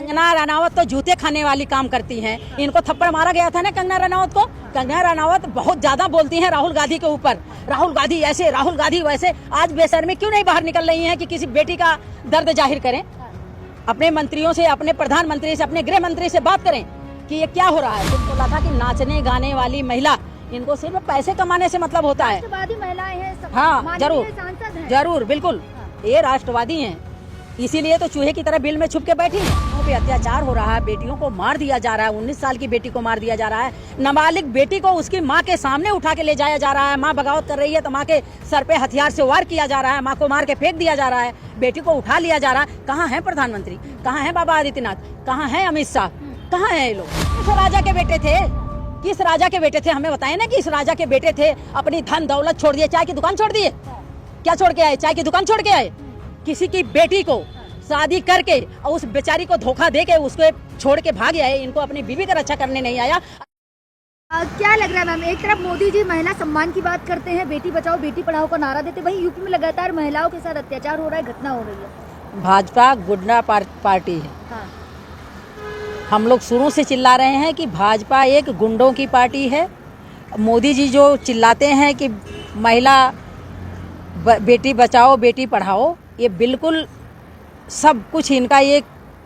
कंगना रनावत तो जूते खाने वाली काम करती हैं। इनको थप्पड़ मारा गया था ना कंगना रनावत को। कंगना रनावत बहुत ज्यादा बोलती हैं राहुल गांधी के ऊपर। राहुल गांधी ऐसे, राहुल गांधी वैसे। आज बेशर्मी क्यों नहीं बाहर निकल रही हैं कि किसी बेटी का दर्द जाहिर करें? अपने मंत्रियों से, अपने प्रधानमंत्री से, अपने गृह मंत्री से बात करें कि ये क्या हो रहा है। तुम बोला था कि नाचने गाने वाली महिला, इनको सिर्फ पैसे कमाने से मतलब होता है। राष्ट्रवादी महिलाएं हैं सब। हाँ जरूर, सांसद हैं। जरूर, बिल्कुल। ये राष्ट्रवादी हैं, इसीलिए तो चूहे की तरह बिल में छुप के बैठी हैं। पे अत्याचार हो रहा है, बेटियों को मार दिया जा रहा है, 19 साल की बेटी को मार दिया जा रहा है, नाबालिग बेटी को उसकी माँ के सामने उठा के ले जाया जा रहा है। माँ बगावत कर रही है तो माँ के सर पे हथियार से वार किया जा रहा है, माँ को मार के फेंक दिया जा रहा है, बेटी को उठा लिया जा रहा है। कहाँ है प्रधानमंत्री, कहाँ है बाबा आदित्यनाथ, कहाँ है अमित शाह, कहाँ है ये लोग? किस राजा के बेटे थे, किस राजा के बेटे थे? हमें बताए ना, किस राजा के बेटे थे? अपनी धन दौलत छोड़ दिए, चाय की दुकान छोड़ दिए। क्या छोड़ के आए? चाय की दुकान छोड़ के आए। किसी की बेटी को शादी करके और उस बेचारी को धोखा दे के उसको छोड़ के भाग आए। इनको अपनी बीवी का रक्षा करने नहीं आया। क्या लग रहा है मैम, एक तरफ मोदी जी महिला सम्मान की बात करते हैं, बेटी बचाओ बेटी पढ़ाओ का नारा देते, वहीं यूपी में लगातार महिलाओं के साथ अत्याचार हो रहा है, घटना हो रही है। भाजपा गुंडा पार्टी है। हाँ। हम लोग शुरू से चिल्ला रहे हैं कि भाजपा एक गुंडों की पार्टी है। मोदी जी जो चिल्लाते हैं कि महिला बेटी बचाओ बेटी पढ़ाओ, ये बिल्कुल सब कुछ इनका ये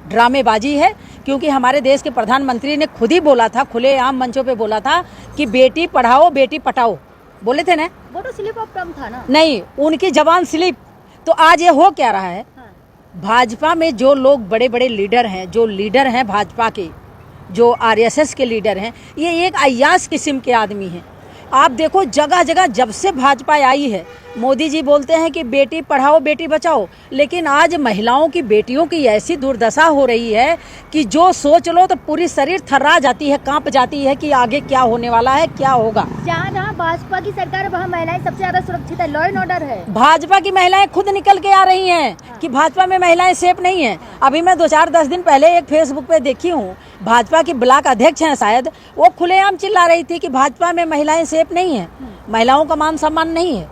ड्रामेबाजी है। क्योंकि हमारे देश के प्रधानमंत्री ने खुद ही बोला था, खुलेआम मंचों पे बोला था कि बेटी पढ़ाओ बेटी पटाओ, बोले थे ना। वो तो स्लिप ऑफ टंग था ना। नहीं, उनकी जबान स्लिप। तो आज ये हो क्या रहा है? हाँ। भाजपा में जो लोग बड़े बड़े लीडर हैं, जो लीडर हैं भाजपा के, जो आरएसएस के लीडर हैं, ये एक अय्याश किस्म के आदमी हैं। आप देखो जगह जगह जब से भाजपा आई है, मोदी जी बोलते हैं कि बेटी पढ़ाओ बेटी बचाओ, लेकिन आज महिलाओं की, बेटियों की ऐसी दुर्दशा हो रही है कि जो सोच लो तो पूरी शरीर थर्रा जाती है, कांप जाती है कि आगे क्या होने वाला है, क्या होगा। जहाँ भाजपा की सरकार है वहाँ महिलाएं सबसे ज्यादा सुरक्षित है, लॉ एंड ऑर्डर है। भाजपा की महिलाएं खुद निकल के आ रही हैं कि भाजपा में महिलाएं सेफ नहीं है। अभी मैं 2-4-10 दिन पहले एक फेसबुक पे देखी हूँ, भाजपा की ब्लॉक अध्यक्ष हैं शायद, वो खुलेआम चिल्ला रही थी कि भाजपा में महिलाएं सेफ नहीं है, महिलाओं का मान सम्मान नहीं है,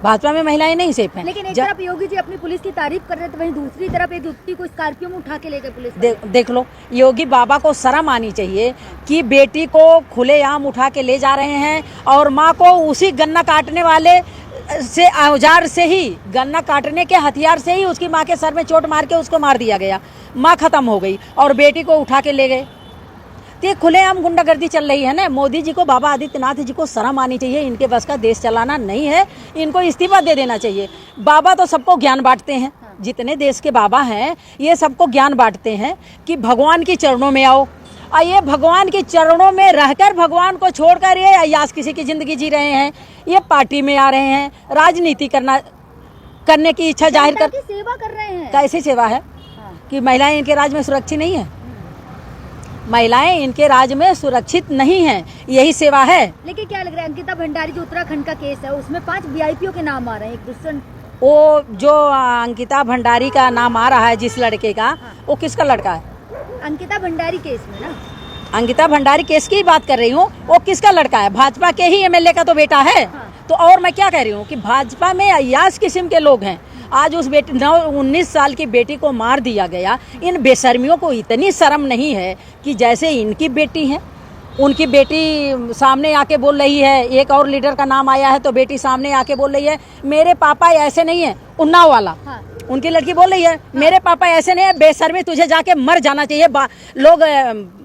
भाजपा में महिलाएं नहीं सेफ हैं। लेकिन एक तरफ योगी जी अपनी पुलिस की तारीफ कर रहे थे, वहीं दूसरी तरफ एक युवती को स्कॉर्पियो में उठा के ले गए पुलिस। देख लो, योगी बाबा को शर्म आनी चाहिए कि बेटी को खुलेआम उठा के ले जा रहे हैं और माँ को उसी गन्ना काटने वाले से, औजार से ही, गन्ना काटने के हथियार से ही उसकी माँ के सर में चोट मार के उसको मार दिया गया। माँ खत्म हो गई और बेटी को उठा के ले गए। तो ये खुलेआम गुंडागर्दी चल रही है ना। मोदी जी को, बाबा आदित्यनाथ जी को शर्म आनी चाहिए। इनके बस का देश चलाना नहीं है, इनको इस्तीफा दे देना चाहिए। बाबा तो सबको ज्ञान बांटते हैं, जितने देश के बाबा हैं ये सबको ज्ञान बांटते हैं कि भगवान के चरणों में आओ। और ये भगवान के चरणों में रहकर भगवान को छोड़कर ये अय्याश किसी की जिंदगी जी रहे हैं। ये पार्टी में आ रहे हैं, राजनीति करने की इच्छा जाहिर कर, सेवा कर रहे हैं। कैसी सेवा है? कि महिलाएं इनके राज में सुरक्षित नहीं है, महिलाएं इनके राज में सुरक्षित नहीं हैं, यही सेवा है। लेकिन क्या लग रहा है, अंकिता भंडारी जो उत्तराखंड का केस है उसमें 5 वीआईपीओ के नाम आ रहे हैं, एक दूसरे। वो जो अंकिता भंडारी का नाम आ रहा है जिस लड़के का, वो किसका लड़का है? अंकिता भंडारी केस में ना, अंकिता भंडारी केस की बात कर रही हूँ। वो किसका लड़का है? भाजपा के ही एमएलए का तो बेटा है। तो और मैं क्या कह रही हूँ कि भाजपा में अय्याश किस्म के लोग हैं। आज उस बेटी 19 साल की बेटी को मार दिया गया। इन बेशर्मियों को इतनी शर्म नहीं है कि जैसे इनकी बेटी है, उनकी बेटी सामने आके बोल रही है, एक और लीडर का नाम आया है तो बेटी सामने आके बोल रही है मेरे पापा ऐसे नहीं है। उन्नाव वाला, उनकी लड़की बोल रही है मेरे पापा ऐसे नहीं है, बेशर्मी तुझे जाके मर जाना चाहिए। लोग,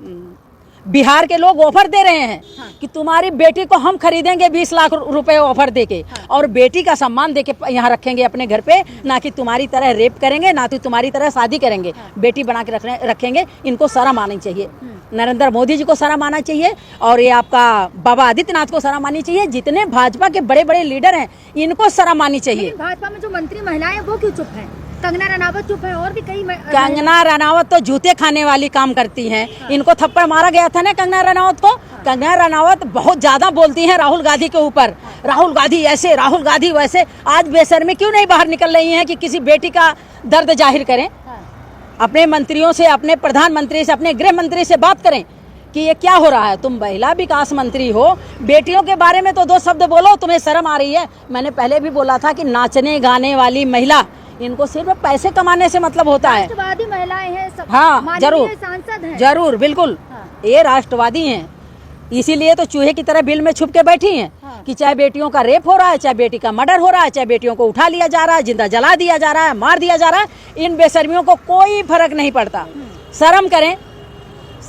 बिहार के लोग ऑफर दे रहे हैं कि तुम्हारी बेटी को हम खरीदेंगे 20 लाख रुपए ऑफर देके, और बेटी का सम्मान देके यहाँ रखेंगे अपने घर पे, ना कि तुम्हारी तरह रेप करेंगे, ना तो तुम्हारी तरह शादी करेंगे, बेटी बना के रखेंगे। इनको शर्म आनी चाहिए, नरेंद्र मोदी जी को शर्म आना चाहिए, और ये आपका बाबा आदित्यनाथ को शर्म आनी चाहिए। जितने भाजपा के बड़े बड़े लीडर हैं इनको शर्म आनी चाहिए। भाजपा में जो मंत्री महिलाएं वो क्यों चुप हैं? कंगना रनावत चुप है, और भी कई। कंगना रनावत तो जूते खाने वाली काम करती हैं। इनको थप्पड़ मारा गया था ना कंगना रनावत को। कंगना रनावत बहुत ज्यादा बोलती हैं राहुल गांधी के ऊपर। राहुल गांधी ऐसे, राहुल गांधी वैसे। आज बेशर्मी क्यों नहीं बाहर निकल रही हैं कि किसी बेटी का दर्द जाहिर करें? अपने मंत्रियों से, अपने प्रधानमंत्री से, अपने गृह मंत्री से बात करें कि ये क्या हो रहा है। तुम महिला विकास मंत्री हो, बेटियों के बारे में तो 2 शब्द बोलो, तुम्हें शर्म आ रही है। मैंने पहले भी बोला था कि नाचने गाने वाली महिला, इनको सिर्फ पैसे कमाने से मतलब होता है। राष्ट्रवादी महिलाएं हैं सब, हाँ माननीय जरूर, सांसद हैं। जरूर बिल्कुल, हाँ। ये राष्ट्रवादी हैं, इसीलिए तो चूहे की तरह बिल में छुप के बैठी हैं। हाँ। कि चाहे बेटियों का रेप हो रहा है, चाहे बेटी का मर्डर हो रहा है, चाहे बेटियों को उठा लिया जा रहा है, जिंदा जला दिया जा रहा है, मार दिया जा रहा है, इन बेशर्मियों को कोई फर्क नहीं पड़ता। शर्म करें,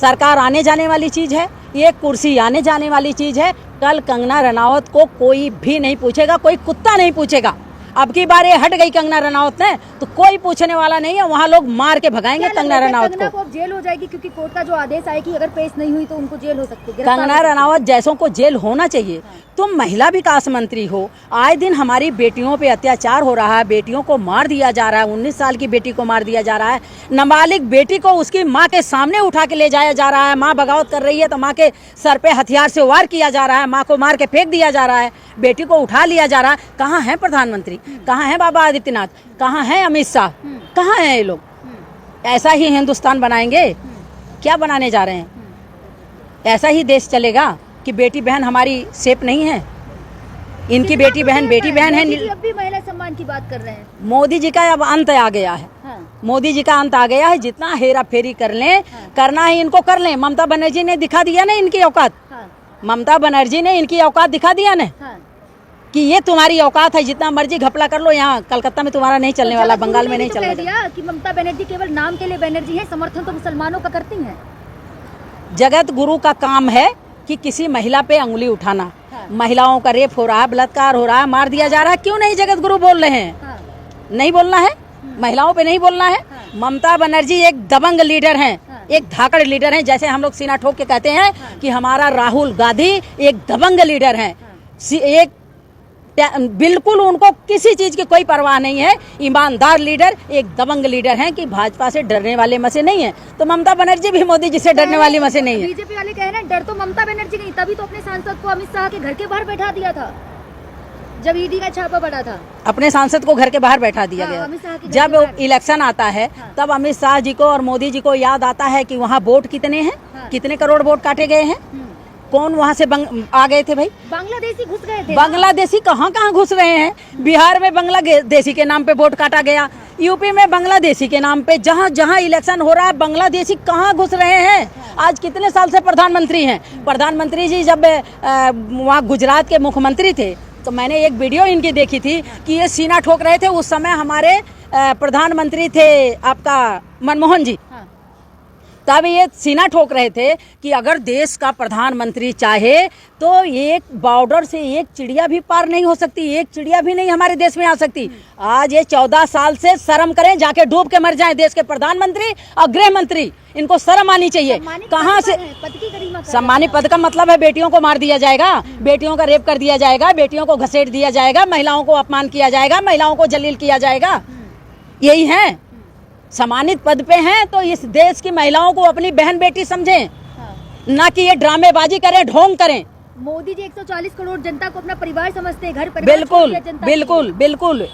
सरकार आने जाने वाली चीज है, ये कुर्सी आने जाने वाली चीज है। कल कंगना रनावत को कोई भी नहीं पूछेगा, कोई कुत्ता नहीं पूछेगा। अब की बार ये हट गई कंगना रनावत ने तो कोई पूछने वाला नहीं है, वहाँ लोग मार के भगाएंगे कंगना रनावत को। अब जेल हो जाएगी क्योंकि कोर्ट का जो आदेश आए कि अगर पेश नहीं हुई तो उनको जेल हो सकती है। कंगना रनावत जैसों को जेल होना चाहिए। तुम महिला विकास मंत्री हो, आए दिन हमारी बेटियों पे अत्याचार हो रहा है, बेटियों को मार दिया जा रहा है, 19 साल की बेटी को मार दिया जा रहा है, नाबालिग बेटी को उसकी माँ के सामने उठा के ले जाया जा रहा है, माँ बगावत कर रही है तो माँ के सर पे हथियार से वार किया जा रहा है, माँ को मार के फेंक दिया जा रहा है, बेटी को उठा लिया जा रहा है। कहाँ है प्रधानमंत्री, कहाँ है बाबा आदित्यनाथ, कहाँ है अमित शाह, कहाँ है ये लोग? ऐसा ही हिंदुस्तान बनाएंगे? क्या बनाने जा रहे हैं? ऐसा ही देश चलेगा कि बेटी बहन हमारी सेफ नहीं है? इनकी बेटी बहन है। मोदी जी अब भी महिला सम्मान की बात कर रहे हैं। मोदी जी का अब अंत आ गया है। हाँ। मोदी जी का अंत आ गया है। जितना हेरा फेरी कर लें, करना है इनको कर लें। ममता बनर्जी ने दिखा दिया ना इनकी औकात। हाँ। ममता बनर्जी ने इनकी औकात दिखा दिया ना हाँ। कि ये तुम्हारी औकात है, जितना मर्जी घपला कर लो, यहाँ कलकत्ता में तुम्हारा नहीं चलने वाला, बंगाल में नहीं चलने वाला। कि ममता बनर्जी केवल नाम के लिए बनर्जी है, समर्थन तो मुसलमानों का करती हैं। जगत गुरु का काम है कि किसी महिला पे अंगुली उठाना। हाँ। महिलाओं का रेप हो रहा है, बलात्कार हो रहा है, मार दिया जा रहा है, क्यों नहीं जगत गुरु बोल रहे हैं? हाँ। नहीं बोलना है, महिलाओं पे नहीं बोलना है। हाँ। ममता बनर्जी एक दबंग लीडर हैं, हाँ। एक धाकड़ लीडर हैं, जैसे हम लोग सीना ठोक के कहते हैं कि हमारा राहुल गांधी एक दबंग लीडर हैं। एक बिल्कुल उनको किसी चीज की कोई परवाह नहीं है, ईमानदार लीडर, एक दबंग लीडर हैं कि भाजपा से डरने वाले में से नहीं है। तो ममता बनर्जी भी मोदी जी से डरने वाली में से नहीं है। बीजेपी वाले कह रहे हैं डर तो ममता बनर्जी नहीं, तभी तो अपने सांसद को अमित शाह के घर के बाहर बैठा दिया था जब ईडी का छापा पड़ा था। अपने सांसद को घर के बाहर बैठा दिया हाँ, अमित शाह के गया। घर के जब बाहर। इलेक्शन आता है तब अमित शाह जी को और मोदी जी को याद आता है कि वहाँ वोट कितने हैं, कितने करोड़ वोट काटे गए हैं, कौन वहाँ से आ गए थे भाई? बांग्लादेशी घुस गए थे। बांग्लादेशी कहाँ कहाँ घुस रहे हैं? बिहार में बांग्लादेशी के नाम पे वोट काटा गया, यूपी में बांग्लादेशी के नाम पे, जहाँ जहाँ इलेक्शन हो रहा है बांग्लादेशी कहाँ घुस रहे हैं? आज कितने साल से प्रधानमंत्री हैं? प्रधानमंत्री जी जब वहाँ गुजरात के मुख्यमंत्री थे तो मैंने एक वीडियो इनकी देखी थी कि ये सीना ठोक रहे थे। उस समय हमारे प्रधानमंत्री थे आपका मनमोहन जी, तब ये सीना ठोक रहे थे कि अगर देश का प्रधानमंत्री चाहे तो एक बॉर्डर से एक चिड़िया भी पार नहीं हो सकती, एक चिड़िया भी नहीं हमारे देश में आ सकती। आज ये 14 साल से शर्म करें, जाके डूब के मर जाएं देश के प्रधानमंत्री और गृह मंत्री, इनको शर्म आनी चाहिए। कहाँ से सम्मानित पद का मतलब है बेटियों को मार दिया जाएगा, बेटियों का रेप कर दिया जाएगा, बेटियों को घसीट दिया जाएगा, महिलाओं को अपमान किया जाएगा, महिलाओं को जलील किया जाएगा, यही है। सम्मानित पद पे हैं तो इस देश की महिलाओं को अपनी बहन बेटी समझें, ना कि ये ड्रामेबाजी करें, ढोंग करें। मोदी जी 140 करोड़ जनता को अपना परिवार समझते हैं, घर परिवार बिल्कुल बिल्कुल बिल्कुल।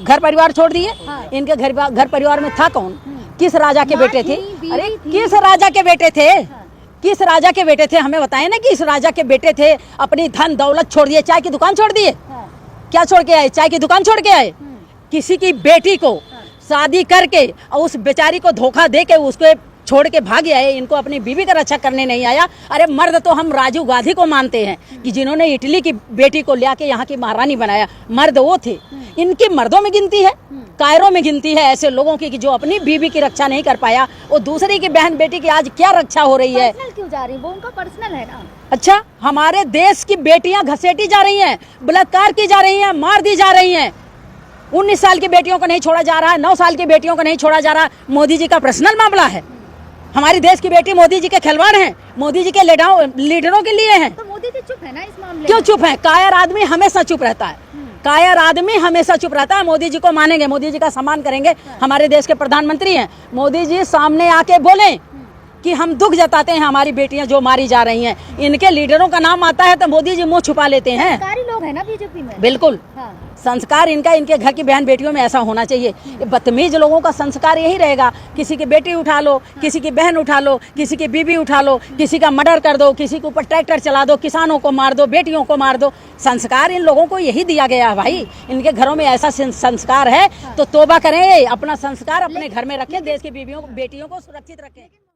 घर परिवार छोड़ दिए। हाँ। इनके घर परिवार में था कौन? किस राजा के बेटे थे? अरे थी। किस राजा के बेटे थे? किस राजा के बेटे थे? हमें बताएं ना, किस राजा के बेटे थे? अपनी धन दौलत छोड़ दिए, चाय की दुकान छोड़ दिए। क्या छोड़ के आए? चाय की दुकान छोड़ के आए। किसी की बेटी को शादी करके और उस बेचारी को धोखा दे के उसको छोड़ के भाग आए। इनको अपनी बीवी का रक्षा करने नहीं आया। अरे मर्द तो हम राजीव गांधी को मानते हैं कि जिन्होंने इटली की बेटी को लिया के यहाँ की महारानी बनाया, मर्द वो थे। इनकी मर्दों में गिनती है, कायरों में गिनती है ऐसे लोगों की कि जो अपनी बीवी की रक्षा नहीं कर पाया, वो दूसरी की बहन बेटी की आज क्या रक्षा हो रही है? पर्सनल क्यों जा रही है? वो उनका पर्सनल है ना। अच्छा, हमारे देश की बेटियां घसेटी जा रही हैं, बलात्कार की जा रही हैं, मार दी जा रही हैं। 19 साल की बेटियों को नहीं छोड़ा जा रहा है, 9 साल की बेटियों को नहीं छोड़ा जा रहा। मोदी जी का पर्सनल मामला है। हमारी देश की बेटी मोदी जी के खिलवाड़ हैं, मोदी जी के लीडरों के लिए हैं। तो मोदी जी चुप है ना इस मामले में? क्यों चुप है? कायर आदमी हमेशा चुप रहता है, कायर आदमी हमेशा चुप रहता है। मोदी जी को मानेंगे, मोदी जी का सम्मान करेंगे, हमारे देश के प्रधानमंत्री हैं। मोदी जी सामने आके बोलें कि हम दुख जताते हैं हमारी बेटियां जो मारी जा रही हैं। इनके लीडरों का नाम आता है तो मोदी जी मुंह छुपा लेते हैं। सरकारी लोग हैं ना बीजेपी में। बिल्कुल, हाँ। संस्कार इनका इनके घर की बहन बेटियों में ऐसा होना चाहिए। ये बदतमीज लोगों का संस्कार यही रहेगा, किसी की बेटी उठा लो, किसी की बहन उठा लो, किसी की बीबी उठा लो, किसी का मर्डर कर दो, किसी के ऊपर ट्रैक्टर चला दो, किसानों को मार दो, बेटियों को मार दो। संस्कार इन लोगों को यही दिया गया है भाई, इनके घरों में ऐसा संस्कार है तो तौबा करें, अपना संस्कार अपने घर में रखें, देश की बीवियों बेटियों को सुरक्षित रखें।